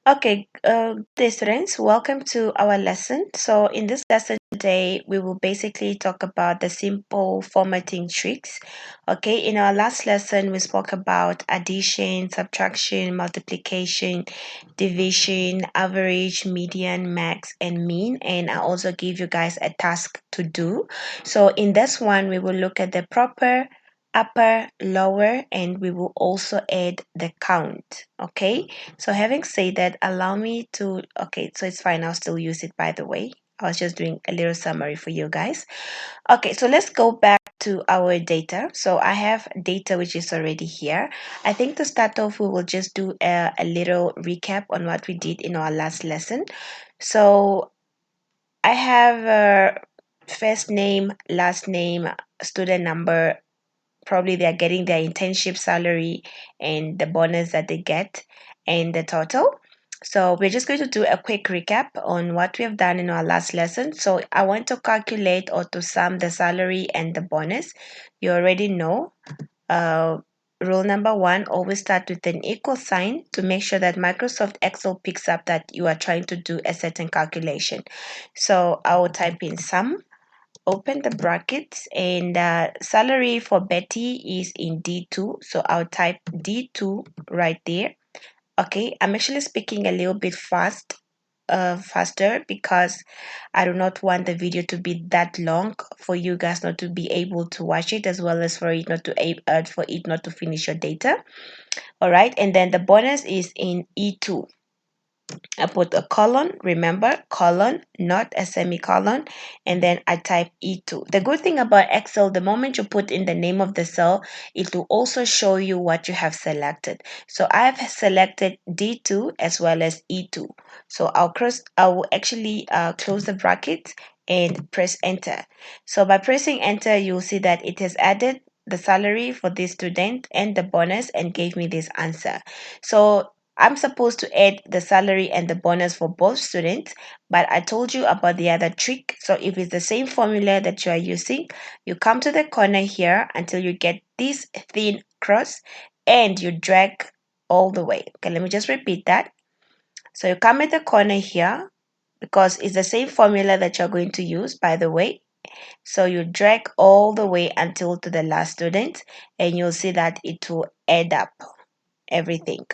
Okay, dear students, welcome to our lesson. So in this lesson today, we will basically talk about the simple formatting tricks. Okay, in our last lesson, we spoke about addition, subtraction, multiplication, division, average, median, max, and mean. And I also give you guys a task to do. So in this one, we will look at the proper, upper, lower, and we will also add the count. Okay. So having said that, allow me to, okay, so it's fine. I'll still use it, by the way. I was just doing a little summary for you guys. Okay, so let's go back to our data. So I have data which is already here. I think to start off, we will just do a little recap on what we did in our last lesson. So I have first name, last name, student number. Probably they're getting their internship salary and the bonus that they get and the total. So we're just going to do a quick recap on what we have done in our last lesson. So I want to calculate or to sum the salary and the bonus. You already know. Rule number one, always start with an equal sign to make sure that Microsoft Excel picks up that you are trying to do a certain calculation. So I will type in sum, open the brackets, and salary for Betty is in D2, so I'll type D2 right there. Okay, I'm actually speaking a little bit faster because I do not want the video to be that long for you guys not to be able to watch it, as well as for it not to finish your data. All right, and then the bonus is in E2. I put a colon, remember, colon, not a semicolon, and then I type E2. The good thing about Excel, the moment you put in the name of the cell, it will also show you what you have selected. So I've selected D2 as well as E2. So I will actually close the bracket and press enter. So by pressing enter, you'll see that it has added the salary for this student and the bonus and gave me this answer. So I'm supposed to add the salary and the bonus for both students, but I told you about the other trick. So if it's the same formula that you are using, you come to the corner here until you get this thin cross and you drag all the way. Okay, let me just repeat that. So you come at the corner here because it's the same formula that you're going to use, by the way. So you drag all the way until to the last student and you'll see that it will add up everything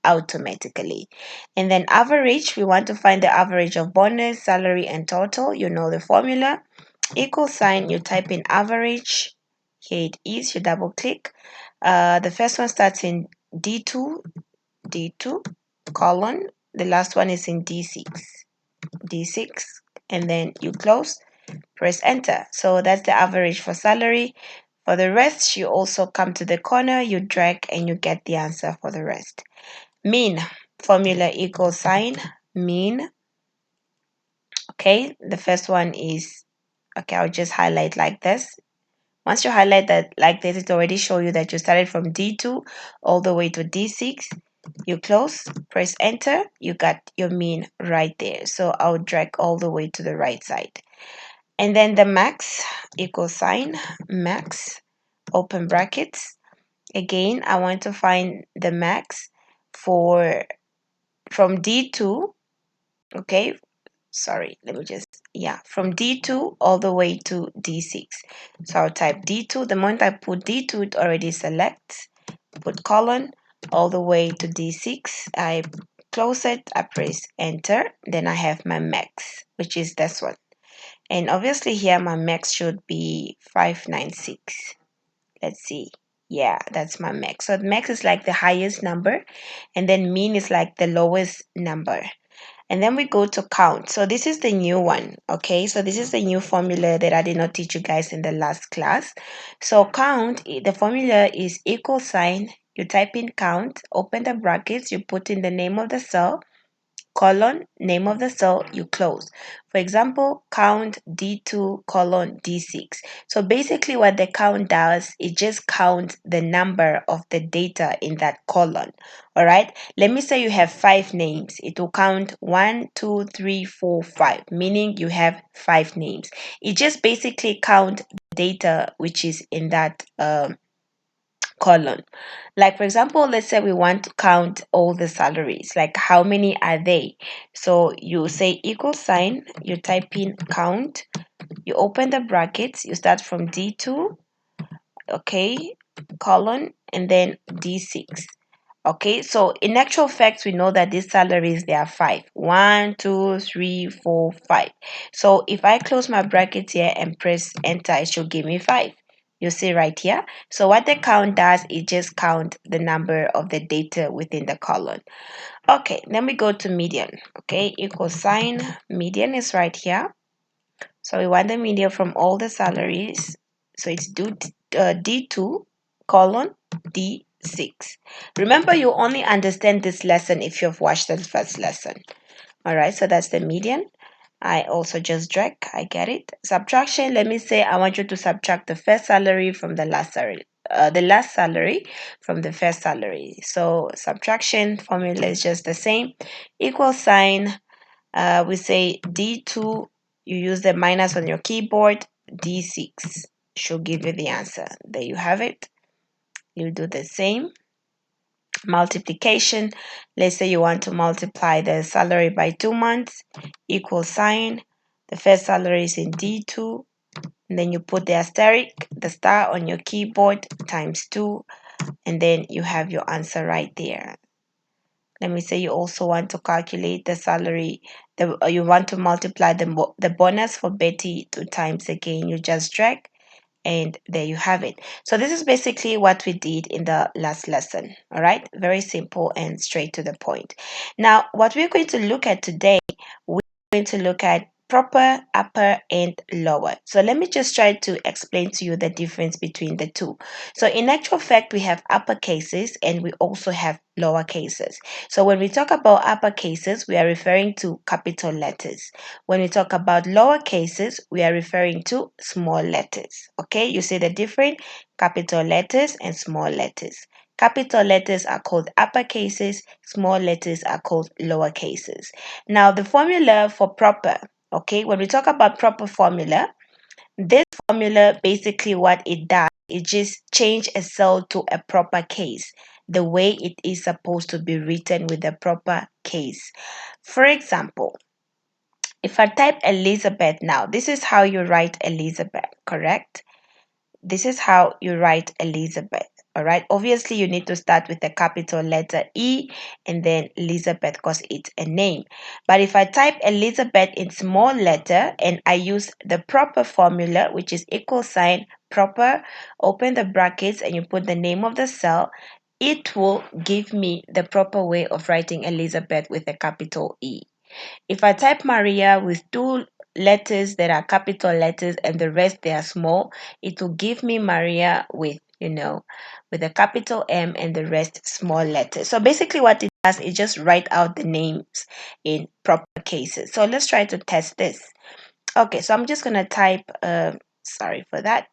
automatically. And then average, we want to find the average of bonus, salary, and total. You know the formula. Equal sign, you type in average. Here it is, you double click. The first one starts in D2, D2, colon. The last one is in D6, D6, and then you close, press enter. So that's the average for salary. For the rest, you also come to the corner, you drag, and you get the answer for the rest. Mean, formula equal sign, mean. Okay, the first one is, okay, I'll just highlight like this. Once you highlight that like this, it already show you that you started from D2 all the way to D6. You close, press enter, you got your mean right there. So I'll drag all the way to the right side. And then the max, equal sign, max, open brackets. Again, I want to find the max for from D2, okay, sorry, let me just, yeah, from D2 all the way to D6. So I'll type D2. The moment I put D2, it already selects, put colon, all the way to D6. I close it, I press enter, then I have my max, which is this one. And obviously here my max should be 596. Let's see. Yeah, that's my max. So max is like the highest number, and then mean is like the lowest number. And then we go to count. So this is the new one. Okay, so this is the new formula that I did not teach you guys in the last class. So count, the formula is equal sign. You type in count, open the brackets, you put in the name of the cell, colon, name of the cell, you close. For example, count D2 colon D6. So basically what the count does, it just counts the number of the data in that column. All right. Let me say you have 5 names. It will count 1, 2, 3, 4, 5, meaning you have 5 names. It just basically count the data which is in that colon. Like for example, let's say we want to count all the salaries, like how many are they? So you say equal sign, you type in count, you open the brackets, you start from D2, okay, colon, and then D6. Okay, so in actual fact, we know that these salaries, there are five. 1, 2, 3, 4, 5. So if I close my bracket here and press enter, it should give me 5. You see right here. So what the count does, it just count the number of the data within the column. Okay, then we go to median. Okay, equal sign, median is right here. So we want the median from all the salaries. So it's D2 colon D6. Remember, you only understand this lesson if you've watched the first lesson. All right, so that's the median. I also just drag, I get it. Subtraction, let me say I want you to subtract the first salary from the last salary. The last salary from the first salary. So subtraction formula is just the same. Equal sign, we say D2, you use the minus on your keyboard, D6 should give you the answer. There you have it. You do the same. Multiplication, let's say you want to multiply the salary by 2 months, equal sign, the first salary is in D2, and then you put the asterisk, the star on your keyboard, times 2, and then you have your answer right there. Let me say you also want to calculate the salary, you want to multiply the bonus for Betty 2 times again. You just drag, and there you have it. So this is basically what we did in the last lesson. All right, very simple and straight to the point. Now, what we're going to look at today, we're going to look at proper, upper, and lower. So let me just try to explain to you the difference between the two. So in actual fact, we have upper cases and we also have lower cases. So when we talk about upper cases, we are referring to capital letters. When we talk about lower cases, we are referring to small letters. Okay, you see the difference? Capital letters and small letters. Capital letters are called upper cases, small letters are called lower cases. Now, the formula for proper, okay, when we talk about proper formula, this formula basically what it does, it just change a cell to a proper case, the way it is supposed to be written with a proper case. For example, if I type Elizabeth now, this is how you write Elizabeth, correct? This is how you write Elizabeth. All right. Obviously, you need to start with the capital letter E and then Elizabeth because it's a name. But if I type Elizabeth in small letter and I use the proper formula, which is equal sign proper, open the brackets and you put the name of the cell, it will give me the proper way of writing Elizabeth with a capital E. If I type Maria with two letters that are capital letters and the rest they are small, it will give me Maria with, with a capital M and the rest small letters. So basically what it does is just write out the names in proper cases. So let's try to test this. Okay, so I'm just going to type, sorry for that.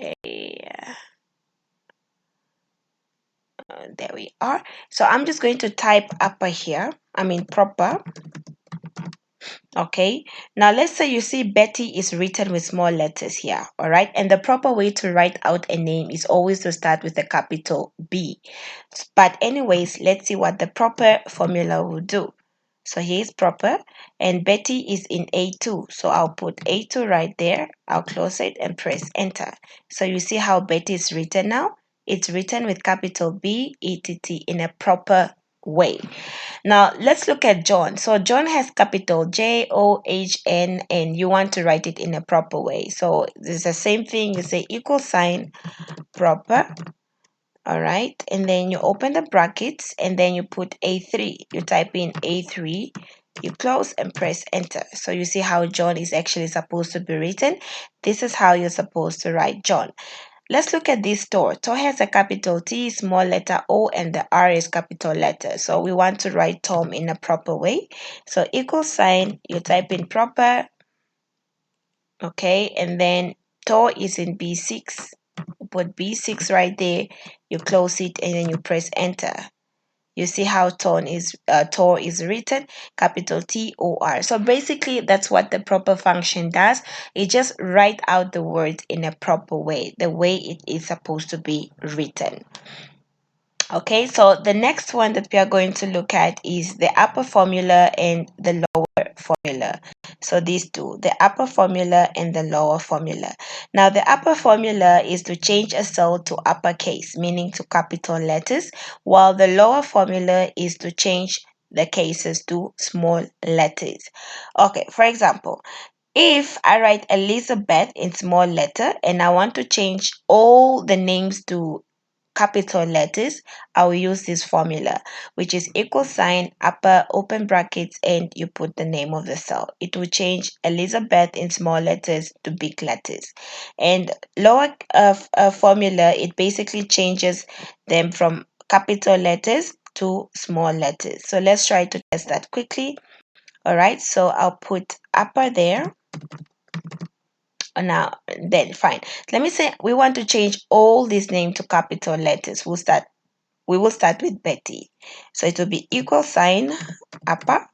Okay. There we are. So I'm just going to type upper here. I mean proper. Okay, now let's say you see Betty is written with small letters here, all right? And the proper way to write out a name is always to start with a capital B. But anyways, let's see what the proper formula will do. So here's proper, and Betty is in A2. So I'll put A2 right there. I'll close it and press enter. So you see how Betty is written now? It's written with capital B, E-T-T in a proper way. Now let's look at John. So John has capital John and you want to write it in a proper way. So it's the same thing. You say equal sign proper. All right. And then you open the brackets and then you put A3. You type in A3. You close and press enter. So you see how John is actually supposed to be written. This is how you're supposed to write John. Let's look at this store. Store has a capital T, small letter O, and the R is capital letter. So we want to write Tom in a proper way. So equal sign, you type in proper, okay, and then Tor is in B6. You put B6 right there, you close it, and then you press enter. You see how Tor is written, capital Tor. So basically, that's what the proper function does. It just write out the words in a proper way, the way it is supposed to be written. Okay, so the next one that we are going to look at is the upper formula and the lower formula. So these two, the upper formula and the lower formula. Now the upper formula is to change a cell to uppercase, meaning to capital letters, while the lower formula is to change the cases to small letters. Okay, for example, if I write Elizabeth in small letter and I want to change all the names to capital letters, I will use this formula, which is equal sign, upper open brackets, and you put the name of the cell. It will change Elizabeth in small letters to big letters. And lower formula, it basically changes them from capital letters to small letters. So let's try to test that quickly. All right, so I'll put upper there. Now, then fine. Let me say we want to change all these names to capital letters. We will start with Betty. So it will be equal sign upper,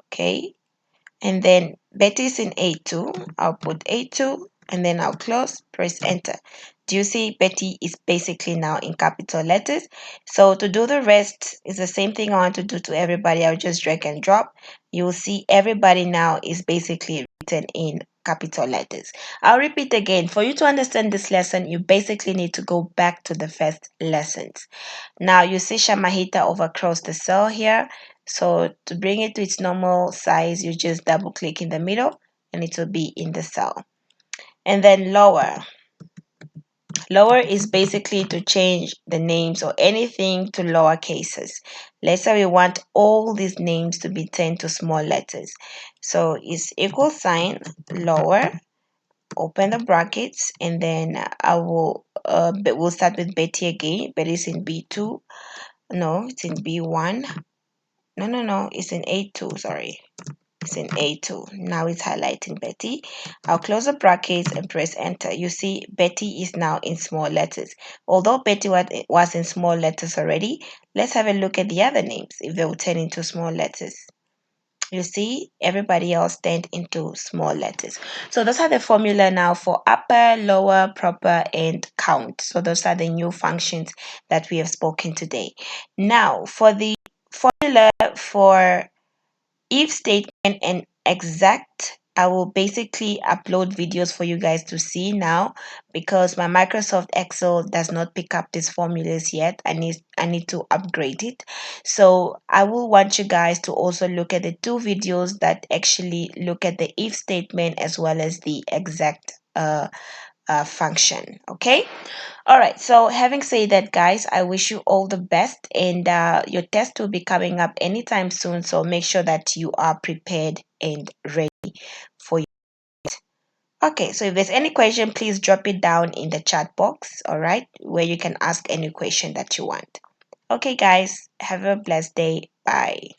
okay? And then Betty is in A2. I'll put A2 and then I'll close, press enter. Do you see Betty is basically now in capital letters? So to do the rest is the same thing I want to do to everybody. I'll just drag and drop. You will see everybody now is basically written in capital letters. I'll repeat again. For you to understand this lesson, you basically need to go back to the first lessons. Now you see Shamahita over across the cell here. So to bring it to its normal size, you just double click in the middle and it will be in the cell. And then lower. Lower is basically to change the names or anything to lower cases. Let's say we want all these names to be turned to small letters. So it's equal sign lower, open the brackets, and then we'll start with Betty again. Betty's in B2. No, it's in B1. No, it's in A2, sorry. It's in A2. Now it's highlighting Betty. I'll close the brackets and press enter. You see Betty is now in small letters. Although Betty was in small letters already, let's have a look at the other names if they will turn into small letters. You see, everybody else turned into small letters. So those are the formula now for upper, lower, proper, and count. So those are the new functions that we have spoken today. Now, for the formula for if statement and exact, I will basically upload videos for you guys to see now because my Microsoft Excel does not pick up these formulas yet. I need to upgrade it. So I will want you guys to also look at the two videos that actually look at the if statement as well as the exact function. Okay. All right. So having said that, guys, I wish you all the best, and your test will be coming up anytime soon. So make sure that you are prepared and ready for you. Okay. So if there's any question, please drop it down in the chat box. All right, where you can ask any question that you want. Okay, guys. Have a blessed day. Bye.